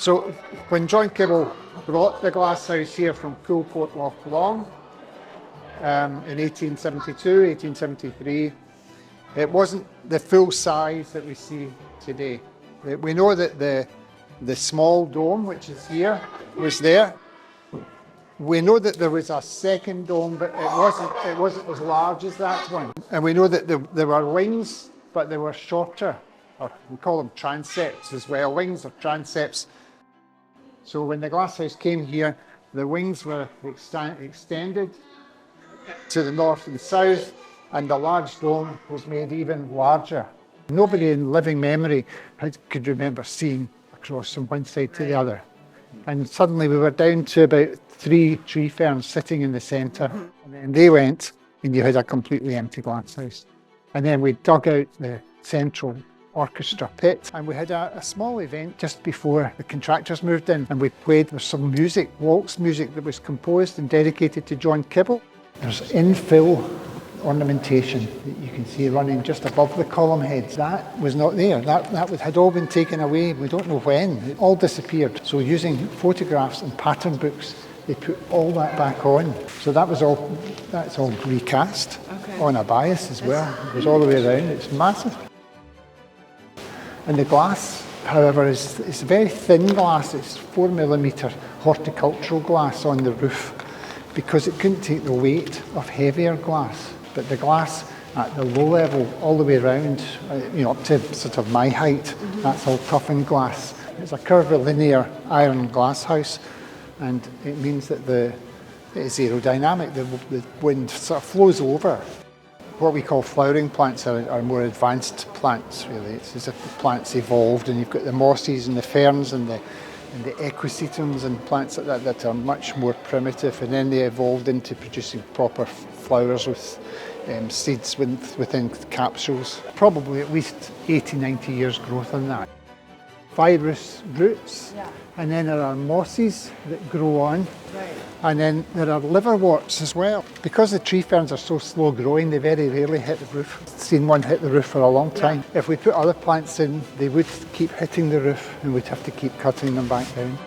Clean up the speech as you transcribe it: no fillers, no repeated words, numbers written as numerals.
So when John Kibble brought the glasshouse here from Coolport Loch Long in 1872, 1873, it wasn't the full size that we see today. We know that the small dome, which is here, was there. We know that there was a second dome, but it wasn't as large as that one. And we know that there were wings, but they were shorter, or we call them transepts as well, wings or transepts. So when the glasshouse came here, the wings were extended to the north and south, and the large dome was made even larger. Nobody in living memory could remember seeing across from one side to the other. And suddenly we were down to about 3 tree ferns sitting in the centre. And then they went, and you had a completely empty glasshouse. And then we dug out the central orchestra pit, and we had a small event just before the contractors moved in, and we played with some music, waltz music that was composed and dedicated to John Kibble. There's infill ornamentation that you can see running just above the column heads. That was not there. That had all been taken away. We don't know when. It all disappeared. So using photographs and pattern books, they put all that back on. So that's all recast on a bias as well. It goes all the way around. It's massive. And the glass, however, is very thin glass. It's 4mm horticultural glass on the roof because it couldn't take the weight of heavier glass. But the glass at the low level, all the way around, up to sort of my height, that's all toughened glass. It's a curvilinear iron glass house, and it means that it's aerodynamic. The wind sort of flows over. What we call flowering plants are more advanced plants, really. It's as if the plants evolved, and you've got the mosses and the ferns and the equisetoms and plants like that are much more primitive, and then they evolved into producing proper flowers with seeds within capsules. Probably at least 80, 90 years growth on that. Fibrous roots, and then there are mosses that grow on, and then there are liverworts as well. Because the tree ferns are so slow growing, they very rarely hit the roof. I've seen one hit the roof for a long time. If we put other plants in, they would keep hitting the roof, and we'd have to keep cutting them back down.